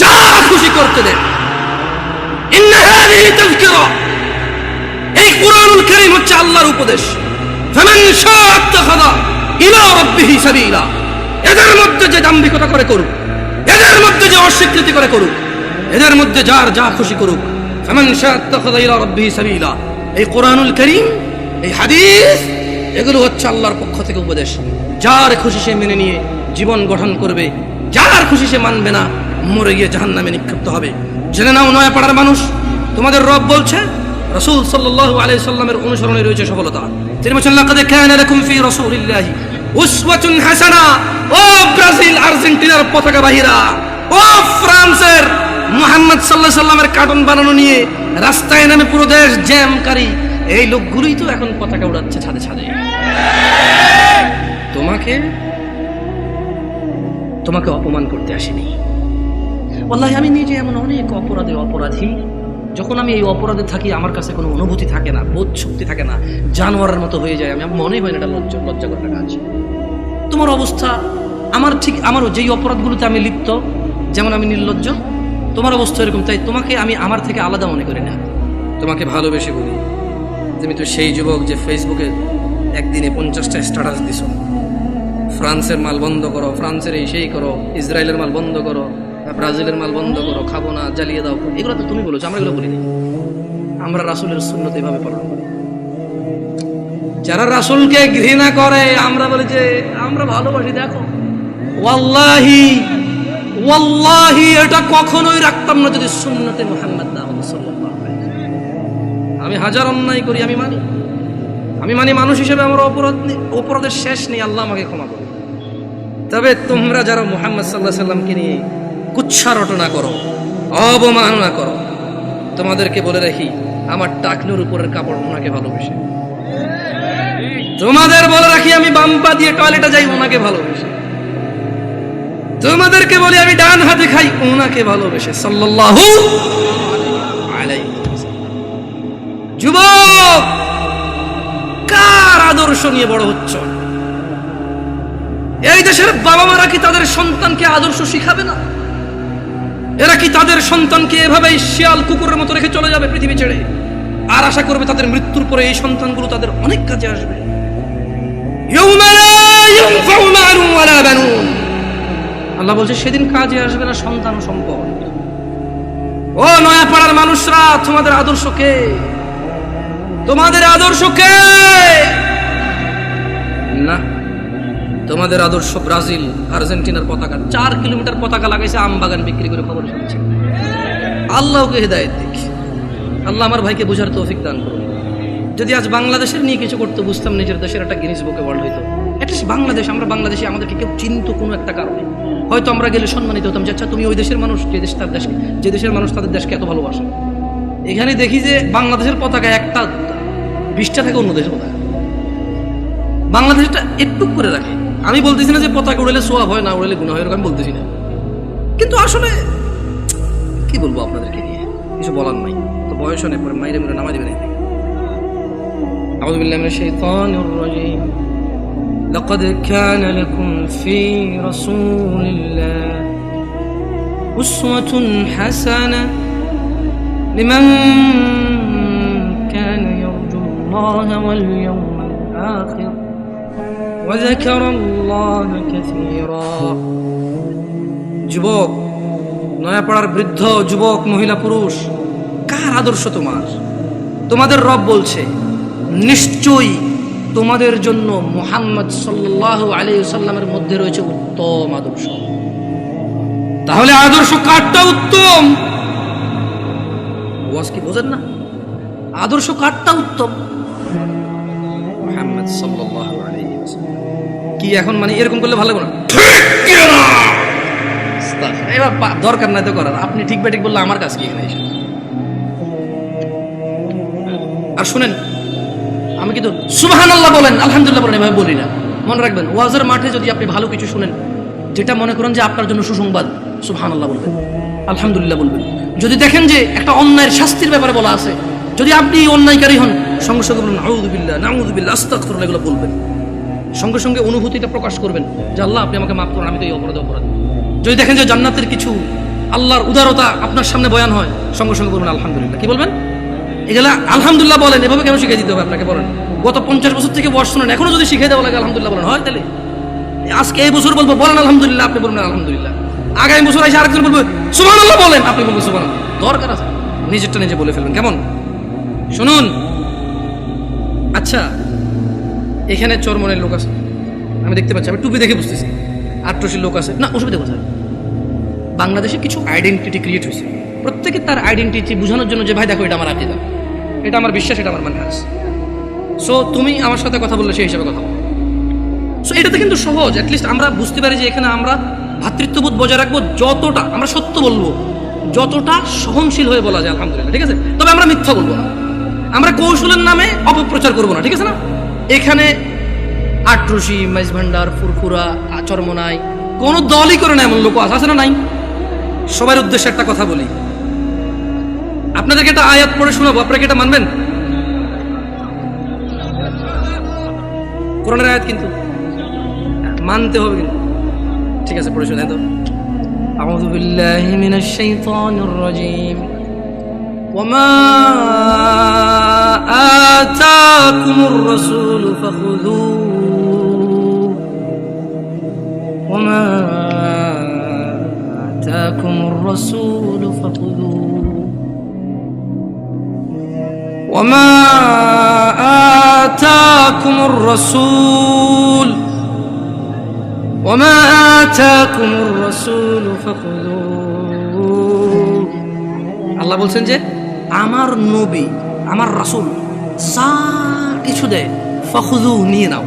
যা খুশি করতে দেন। ইন্না হাযিহি তাযকিরা, এই কুরআনুল কারীম হচ্ছে আল্লাহর উপদেশ। ফামান শাআ ইত্তাখাযা ইলা রাব্বিহি সাবিলা, এদের মধ্যে যে দাম্ভিকতা করে করুক, এদের মধ্যে যে অস্বীকৃতি করে করুক, এদের মধ্যে যার যা খুশি করুক। ফামান শাআ ইত্তাখাযা ইলা রাব্বিহি সাবিলা। এই কোরআনুল কারীম, এই হাদিস, এগুলো হচ্ছে আল্লাহর পক্ষ থেকে উপদেশ। যার খুশি সে মেনে নিয়ে জীবন গঠন করবে, যার খুশি সে মানবে না, মরে গিয়ে জাহান্নামে নিক্ষিপ্ত হবে। জেনে নাও নয়াপাড়ার মানুষ, তোমাদের রব বলছে রাসূল সাল্লাল্লাহু আলাইহি সাল্লামের অনুসরণে রয়েছে সফলতা। তিনি বলেছেন লাকাদ কানা লাকুম ফি রাসূলিল্লাহি উসওয়াতুন হাসানা। ও ব্রাজিল আর্জেন্টিনার পতাকা বাহিরা, ও ফ্রান্সের মুহাম্মদ সাল্লাল্লাহু আলাইহি সাল্লামের কার্টুন বানানো নিয়ে রাস্তায় নামে পুরো দেশ জ্যামকারী এই লোকগুলোই তো এখন পতাকা উড়াচ্ছে ছাদে ছাদে। তোমাকে অপমান করতে আসেনি। ওয়াল্লাহি আমি নিজে এমন অনেক অপরাধী, যখন আমি এই অপরাধে থাকি আমার কাছে কোনো অনুভূতি থাকে না, বোধ শক্তি থাকে না, জানোয়ারের মতো হয়ে যায়। আমি মনে হয় না এটা লজ্জা করার কাজ। তোমার অবস্থা আমারও যেই অপরাধগুলোতে আমি লিপ্ত, যেমন আমি নির্লজ্জ, তোমার অবস্থা এরকম। তাই তোমাকে আমি আমার থেকে আলাদা মনে করি না, তোমাকে ভালোবেসে বলি। তুমি তো সেই যুবক যে ফেসবুকে একদিনে 50টা স্ট্যাটাস দিছ, ফ্রান্সের মাল বন্ধ করো, ফ্রান্সের এই সেই করো, ইসরায়েলের মাল বন্ধ করো, ব্রাজিলের মাল বন্ধ করো, খাবো না, জ্বালিয়ে দাও। এগুলো তো তুমি বলেছো, আমরা এগুলো বলিনি। আমরা রাসূলের সুন্নাত এভাবে পালন করি। যারা রাসূলকে ঘৃণা করে আমরা বলি যে আমরা ভালোবাসি। দেখো ওয়াল্লাহি এটা কখনোই রাখতাম না যদি সুন্নতে মুহাম্মদ না হতো সাল্লাল্লাহু আলাইহি ওয়াসাল্লাম। আমি হাজার অন্যায় করি, আমি মানি মানুষ হিসেবে আমার অপরাধের শেষ নেই, আল্লাহ আমাকে ক্ষমা করুন। তবে তোমরা যারা মুহাম্মদ সাল্লাল্লাহু আলাইহি ওয়াসাল্লামকে নিয়ে কুচ্ছা রটনা করো, অবমাননা করো, তোমাদেরকে বলে রাখি আমার টাকনুর উপরের কাপড় ওনাকে ভালোবেসে। তোমাদের বলে রাখি আমি বাম্পা দিয়ে টয়লেটে যাই ওনাকে ভালোবেসে। তোমাদেরকে বলি আমি ডান হাতে খাই ওনাকে ভালোবেসে সাল্লাল্লাহু আলাইহি ওয়াসাল্লাম। যুবক, কার আদর্শ নিয়ে বড় হচ্ছ? এই দেশের বাবা মারা কি তাদের সন্তানকে আদর্শ শিখাবে না? এরা কি তাদের সন্তানকে এভাবেই শিয়াল কুকুরের মতো রেখে চলে যাবে পৃথিবী ছেড়ে, আর আশা করবে তাদের মৃত্যুর পরে এই সন্তানগুলো তাদের অনেক কাজে আসবে? আল্লাহ বলছে সেদিন কাজে আসবে না সন্তান ও সম্পদ। ও নয়াপাড়ার মানুষরা, তোমাদের আদর্শ কে? তোমাদের আদর্শ কে? না, তোমাদের আদর্শ ব্রাজিল আর্জেন্টিনার পতাকা। 4 কিলোমিটার পতাকা লাগাইছে আম বাগান বিক্রি করে, খবর শুনছি। আল্লাহকে হেদায়েত দিক। আল্লাহ আমার ভাইকে বোঝার তৌফিক দান করুন। যদি আজ বাংলাদেশের নিয়ে কিছু করতে বুঝতাম, নিজের দেশের একটা গিনিস বুকে ওয়ার্ল্ড হইতো। অ্যাটলিস্ট বাংলাদেশ, আমরা বাংলাদেশে আমাদেরকে কেউ চিনত কোনো একটা কারণে, হয়তো আমরা গেলে সম্মানিত হতাম যে আচ্ছা তুমি ওই দেশের মানুষ, যে দেশের মানুষ তাদের দেশকে এত ভালোবাসে। এখানে দেখি যে বাংলাদেশের পতাকা একটা 20টা থেকে অন্য দেশের পতাকা, বাংলাদেশটা একটু করে রাখে। আমি বলতেছি না যে পতাকা উড়ালে সোয়াব হয়, না উড়ালে গুনাহ হয়, এরকম আমি বলতেছি না, কিন্তু আসলে কি বলবো আপনাদেরকে নিয়ে, কিছু বলার নাই। তো বয়স অনেক পরে মাইরে মেরে নামাজ দিবে না। আউযু বিল্লাহি মিনাশ শাইতানির রাজীম। লাকাদ কানা লাকুম ফি রাসূলিল্লাহি উসওয়াতুন হাসানাহ লিমান কানা ইয়ারজুল্লাহা ওয়াল ইয়াওমাল আখির ওয়া যাকারাল্লাহা কাসীরা। যুবক, নয়াপাড়ার বৃদ্ধ, যুবক, মহিলা, পুরুষ, কার আদর্শ তোমার? তোমাদের রব বলছে নিশ্চয়ই তোমাদের জন্য মুহাম্মদ সাল্লাল্লাহু আলাইহি ওয়াসাল্লামের মধ্যে রয়েছে উত্তম আদর্শ। তাহলে আদর্শ কারটা উত্তম? ওয়াজ কি বোঝেন না? আদর্শ কারটা উত্তম? মুহাম্মদ সাল্লাল্লাহু আলাইহি ওয়াসাল্লাম। কি এখন মানে এরকম করলে ভালো লাগবে না? ঠিক না, এবার দরকার নাই তো করার। আপনি ঠিক বেঠিক বললে আমার কাজ কি এখানে এসে? আর শুনেন, আমি কিন্তু সুবহানাল্লাহ বলেন, আলহামদুলিল্লাহ বলেন, এভাবে বলি না। মনে রাখবেন, ওয়াজের মাঠে যদি আপনি ভালো কিছু শুনেন, যেটা মনে করেন যে আপনার জন্য সুসংবাদ, সুবহানাল্লাহ বলবেন, আলহামদুলিল্লাহ বলবেন। যদি দেখেন যে একটা অন্যায়ের শাস্তির ব্যাপারে বলা আছে, যদি আপনি অন্যায়কারী হন, সঙ্গে সঙ্গে বলবেন আউযুবিল্লাহ, নাউযুবিল্লাহ, আস্তাগফিরুল্লাহ, এগুলো বলবেন। সঙ্গে সঙ্গে অনুভূতিটা প্রকাশ করবেন যে আল্লাহ আপনি আমাকে মাফ করুন, আমি তো এই অপরাধী। যদি দেখেন যে জান্নাতের কিছু, আল্লাহর উদারতা আপনার সামনে বয়ান হয়, সঙ্গে সঙ্গে বলবেন আলহামদুলিল্লাহ। কি বলবেন? এগুলা আলহামদুলিল্লাহ বলেন। এভাবে কেন শিখিয়ে দিতে হবে আপনাকে? বলেন, গত 50 বছর থেকে বয়স শুনেন, এখনো যদি শিখিয়ে দেওয়া লাগে আলহামদুলিল্লাহ বলেন, হয় তাহলে আজকে এই বছর বলবো বলেন আলহামদুলিল্লাহ, আপনি বলবেন আলহামদুলিল্লাহ। আগামী বছর এসে আরেকজন বলবে সুবহানাল্লাহ বলেন, আপনি বলবেন সুবহানাল্লাহ। দরকার আছে নিজেরটা নিজে বলে ফেলবেন, কেমন? শুনুন, আচ্ছা এখানে চরমনের লোক আছে, আমি দেখতে পাচ্ছি, আমি টুপি দেখে বুঝতেছি আট্রসির লোক আছে, না অসুবিধা কোথায়? বাংলাদেশে কিছু আইডেন্টিটি ক্রিয়েট হয়েছে, প্রত্যেকে তার আইডেন্টিটি বোঝানোর জন্য যে ভাই দেখো এটা আমার আকিদা, এটা আমার বিশ্বাস, এটা আমার মানহাজ। সো তুমি আমার সাথে কথা বললে সেই হিসাবে কথা বলো। সো এটাতে কিন্তু সহজ, অ্যাটলিস্ট আমরা বুঝতে পারি যে এখানে আমরা ভ্রাতৃত্ববোধ বজায় রাখবো, যতটা আমরা সত্য বলবো, যতটা সহনশীল হয়ে বলা যায় আলহামদুলিল্লাহ, ঠিক আছে? তবে আমরা মিথ্যা বলবো না, আমরা কৌশলের নামে অপপ্রচার করবো না, ঠিক আছে না? এখানে আট্রসি, মাইজ ভান্ডার, ফুরফুরা, চরমনাই কোনো দলই করে না এমন লোক আছে না? নাই। সবার উদ্দেশ্যে একটা কথা বলি, আপনাদেরকে একটা আয়াত পড়ে শোনাবো, আপনারা কি এটা মানবেন? কোরআনের আয়াত কিন্তু মানতে হবে কিন্তু, ঠিক আছে? পড়ে শোনাই তো। আউযু বিল্লাহি মিনাশ শাইতানির রাজীম। ওয়ামা আতাকুমুর রাসূলু ফাখুযুহু ওয়ামা আতাকুমুর রাসূলু ফাখুযুহু ওয়ামা আতাকুমুর রাসূল ওয়ামা আতাকুমুর রাসূলু ফাখুযুহু। আল্লাহ বলছেন যে আমার নবী, আমার রাসূল যা কিছু দেয় ফাখুযু, নিয়ে নাও।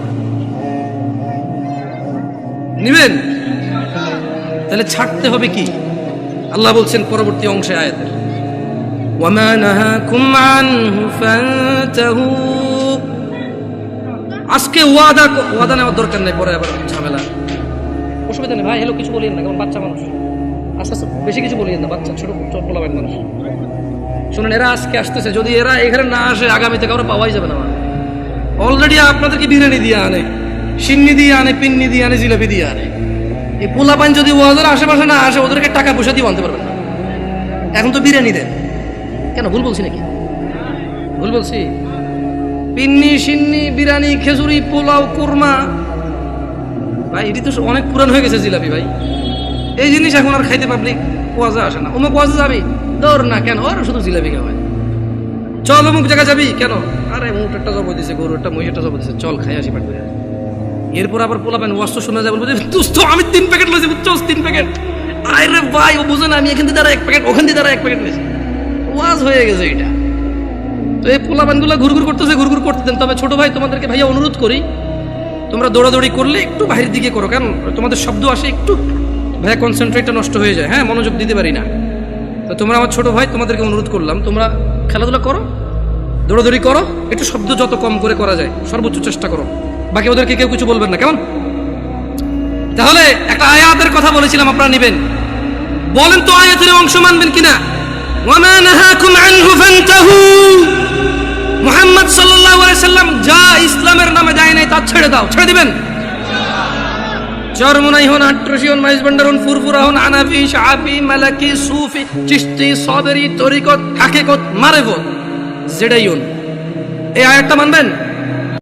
নিবেন? তাহলে ছাড়তে হবে কি? আল্লাহ বলছেন পরবর্তী অংশে আয়াতের, ওয়ামা নাহাকুম আনহু ফান্তাহু। আজকে ওয়াদা নেওয়ার দরকার নেই, পরে আবার ঝামেলা, অসুবিধা নেই ভাই। হ্যালো কিছু বলিয়েন না, কারণ বাচ্চা মানুষ, আস্তে আস্তে বেশি কিছু বলিয়েন না, বাচ্চা ছোট ছোট পোলাবেন মানুষ। শুনুন, এরা আজকে আসতেছে, যদি এরা এখানে না আসে আগামীতে কারো পাওয়াই যাবে না। অলরেডি আপনাদেরকে বিরিয়ানি দিয়ে আনে, সিন্নি দিয়ে আনে, পিন্নি দিয়ে আনে, জিলাপি দিয়ে আনে। এই পোলাপান যদি ওয়াজের আশেপাশে না আসে, ওদেরকে টাকা পয়সা দিয়ে আনতে পারবেন না। এখন তো বিরিয়ানি দেন, কেন? ভুল বলছি নাকি? ভুল বলছি? পিন্নি, সিন্নি, বিরিয়ানি, খেজুরি, পোলাও, কুরমা, ভাই এটি তো অনেক পুরান হয়ে গেছে জিলাপি ভাই। এই জিনিস এখন আর খাইতে পাবলিক ওয়াজে আসে না। অমুক ওয়াজে যাবি, দৌড় না, কেন? ওর শুধু জিলাপি খাওয়ায়। চল অমুক জায়গা যাবি, কেন? আরে উঠেরটা জব দিছে, গরুরটা মহিষটা জব দিছে, চল খাই আসি পাঠ করে। এরপর আবার পোলাবেন ওয়াজ শোনা যায়, বলবো যে দোস্ত আমি 3 প্যাকেট লইছি, বুঝছস? 3 প্যাকেট। আরে ভাই ও বুঝে না, আমি এখান থেকে 1 প্যাকেট, ওখান থেকে 1 প্যাকেট নিয়েছি। ওয়াজ হয়ে গেছে এটা। তো এই পোলাপানগুলো ঘুরঘুর করতেছে, ঘুরঘুর করতে দেন। তবে ছোট ভাই তোমাদেরকে ভাইয়া অনুরোধ করি, তোমরা দৌড়াদৌড়ি করলে একটু বাইরের দিকে করো, কারণ তোমাদের শব্দ আসে, একটু ভাইয়া কনসেন্ট্রেটটা নষ্ট হয়ে যায়, হ্যাঁ, মনোযোগ দিতে পারি না। তো তোমরা আমার ছোট ভাই, তোমাদেরকে অনুরোধ করলাম, তোমরা খেলাধুলা করো, দৌড়াদৌড়ি করো, একটু শব্দ যত কম করে করা যায় সর্বোচ্চ চেষ্টা করো। বাকি ওদেরকে কেউ কিছু বলবেন না, কেমন? তাহলে একটা আয়াতের কথা বলেছিলাম, আপনারা নেবেন, বলেন তো আয়াতের অংশ মানবেন কিনা? ওয়ামা নাহাকুম আনহু ফান্তাহু। মুহাম্মদ সাল্লাল্লাহু আলাইহি সাল্লাম যা ইসলামের নামে দেয় নাই তা ছেড়ে দাও, ছেড়ে দিবেন? চরমনাই হন, আট্রসি হন, মাইজ ভান্ডার হন, ফুরফুরা হন, হানাফি, শাফি, মালাকি, সুফি, চিশতি, সাবরি, তরিকত, হাকিকত, মারিফত, যেটাই হন, এই আয়াতটা মানবেন?